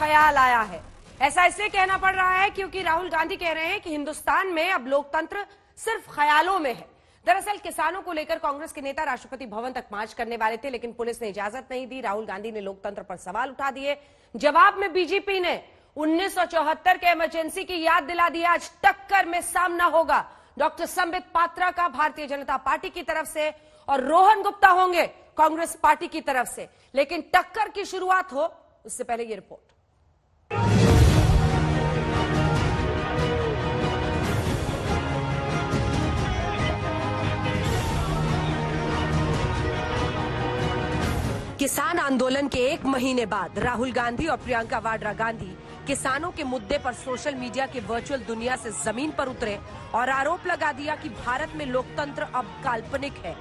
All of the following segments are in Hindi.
ख्याल आया है। ऐसा इसलिए कहना पड़ रहा है क्योंकि राहुल गांधी कह रहे हैं कि हिंदुस्तान में अब लोकतंत्र सिर्फ ख्यालों में है। दरअसल किसानों को लेकर कांग्रेस के नेता राष्ट्रपति भवन तक मार्च करने वाले थे, लेकिन पुलिस ने इजाजत नहीं दी। राहुल गांधी ने लोकतंत्र पर सवाल उठा दिए। जवाब में बीजेपी ने 1974 के इमरजेंसी की याद दिला दी। आज टक्कर में सामना होगा डॉक्टर संबित पात्रा का भारतीय जनता पार्टी की तरफ से और रोहन गुप्ता होंगे कांग्रेस पार्टी की तरफ से। लेकिन टक्कर की शुरुआत हो उससे पहले ये रिपोर्ट। किसान आंदोलन के एक महीने बाद राहुल गांधी और प्रियंका वाड्रा गांधी किसानों के मुद्दे पर सोशल मीडिया के वर्चुअल दुनिया से जमीन पर उतरे और आरोप लगा दिया कि भारत में लोकतंत्र अब काल्पनिक है।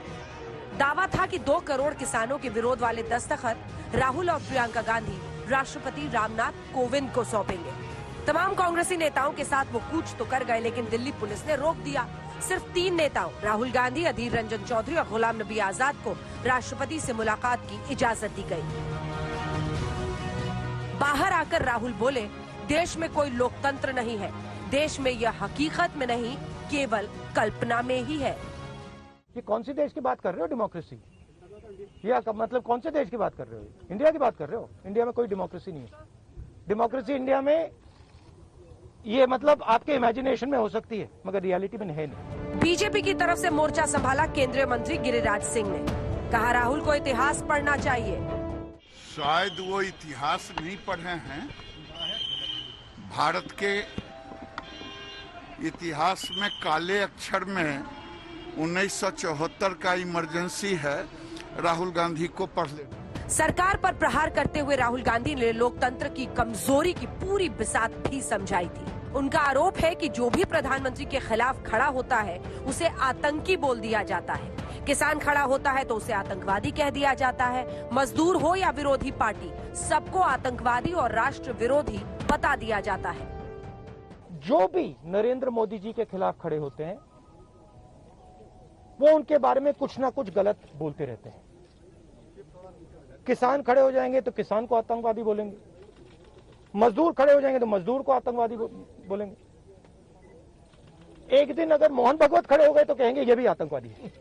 दावा था कि 2 करोड़ किसानों के विरोध वाले दस्तखत राहुल और प्रियंका गांधी राष्ट्रपति रामनाथ कोविंद को सौंपेंगे। तमाम कांग्रेसी नेताओं के साथ वो कूच तो कर गए, लेकिन दिल्ली पुलिस ने रोक दिया। सिर्फ 3 नेताओं राहुल गांधी, अधीर रंजन चौधरी और गुलाम नबी आजाद को राष्ट्रपति से मुलाकात की इजाजत दी गई। बाहर आकर राहुल बोले, देश में कोई लोकतंत्र नहीं है, देश में यह हकीकत में नहीं केवल कल्पना में ही है। ये कौन सी देश की बात कर रहे हो? डेमोक्रेसी या मतलब कौन से देश की बात कर रहे हो? इंडिया की बात कर रहे हो? इंडिया में कोई डेमोक्रेसी नहीं है। डेमोक्रेसी इंडिया में ये मतलब आपके इमेजिनेशन में हो सकती है, मगर रियलिटी में है नहीं। बीजेपी की तरफ से मोर्चा संभाला केंद्रीय मंत्री गिरिराज सिंह ने। कहा राहुल को इतिहास पढ़ना चाहिए। शायद वो इतिहास नहीं पढ़े हैं। भारत के इतिहास में काले अक्षर में 1974 का इमरजेंसी है, राहुल गांधी को पढ़ ले। सरकार पर प्रहार करते हुए राहुल गांधी ने लोकतंत्र की कमजोरी की पूरी बिसात भी समझाई थी। उनका आरोप है कि जो भी प्रधानमंत्री के खिलाफ खड़ा होता है उसे आतंकी बोल दिया जाता है। किसान खड़ा होता है तो उसे आतंकवादी कह दिया जाता है। मजदूर हो या विरोधी पार्टी, सबको आतंकवादी और राष्ट्र विरोधी बता दिया जाता है। जो भी नरेंद्र मोदी जी के खिलाफ खड़े होते हैं वो उनके बारे में कुछ ना कुछ गलत बोलते रहते हैं। किसान खड़े हो जाएंगे तो किसान को आतंकवादी बोलेंगे, मजदूर खड़े हो जाएंगे तो मजदूर को आतंकवादी बोलेंगे। एक दिन अगर मोहन भगवत खड़े हो गए तो कहेंगे ये भी आतंकवादी है।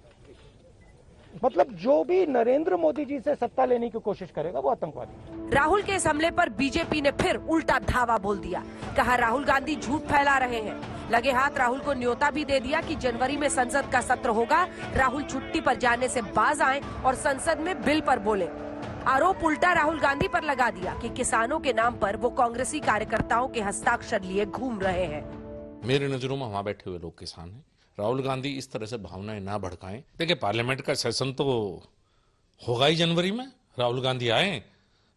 मतलब जो भी नरेंद्र मोदी जी से सत्ता लेने की कोशिश करेगा वो आतंकवादी। राहुल के इस हमले पर बीजेपी ने फिर उल्टा धावा बोल दिया। कहा राहुल गांधी झूठ फैला रहे हैं। लगे हाथ राहुल को न्योता भी दे दिया कि जनवरी में संसद का सत्र होगा, राहुल छुट्टी पर जाने से बाज आएं और संसद में बिल पर बोले। आरोप उल्टा राहुल गांधी पर लगा दिया कि किसानों के नाम पर वो कांग्रेसी कार्यकर्ताओं के हस्ताक्षर लिए घूम रहे हैं। मेरे नजरों में वहां बैठे हुए लोग किसान हैं। राहुल गांधी इस तरह से भावनाएं ना भड़काएं। देखिए, पार्लियामेंट का सेशन तो होगा ही जनवरी में। राहुल गांधी आए,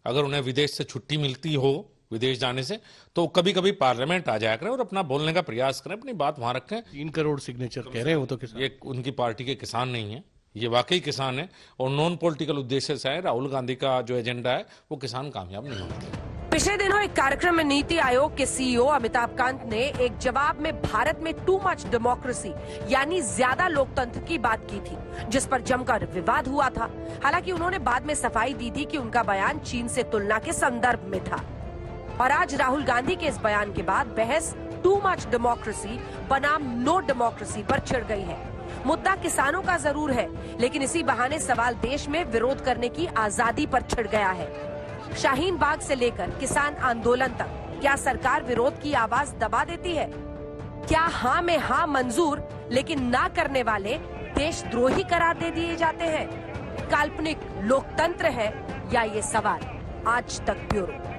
अगर उन्हें विदेश से छुट्टी मिलती हो विदेश जाने से, तो कभी कभी पार्लियामेंट आ जाया करें और अपना बोलने का प्रयास करें, अपनी बात वहां रखें। 3 करोड़ सिग्नेचर कह रहे हो तो किसान, ये उनकी पार्टी के किसान नहीं है, ये वाकई किसान है और नॉन पॉलिटिकल उद्देश्य से है। राहुल गांधी का जो एजेंडा है वो किसान कामयाब नहीं होते। पिछले दिनों एक कार्यक्रम में नीति आयोग के सीईओ अमिताभ कांत ने एक जवाब में भारत में टू मच डेमोक्रेसी यानी ज्यादा लोकतंत्र की बात की थी, जिस पर जमकर विवाद हुआ था। हालांकि उन्होंने बाद में सफाई दी थी कि उनका बयान चीन से तुलना के संदर्भ में था। और आज राहुल गांधी के इस बयान के बाद बहस टू मच डेमोक्रेसी बनाम नो डेमोक्रेसी पर छिड़ गई है। मुद्दा किसानों का जरूर है, लेकिन इसी बहाने सवाल देश में विरोध करने की आजादी पर छिड़ गया है। शाहीन बाग से लेकर किसान आंदोलन तक, क्या सरकार विरोध की आवाज दबा देती है? क्या हाँ में हाँ मंजूर लेकिन ना करने वाले देशद्रोही करार दे दिए जाते हैं? काल्पनिक लोकतंत्र है या ये सवाल? आज तक ब्यूरो।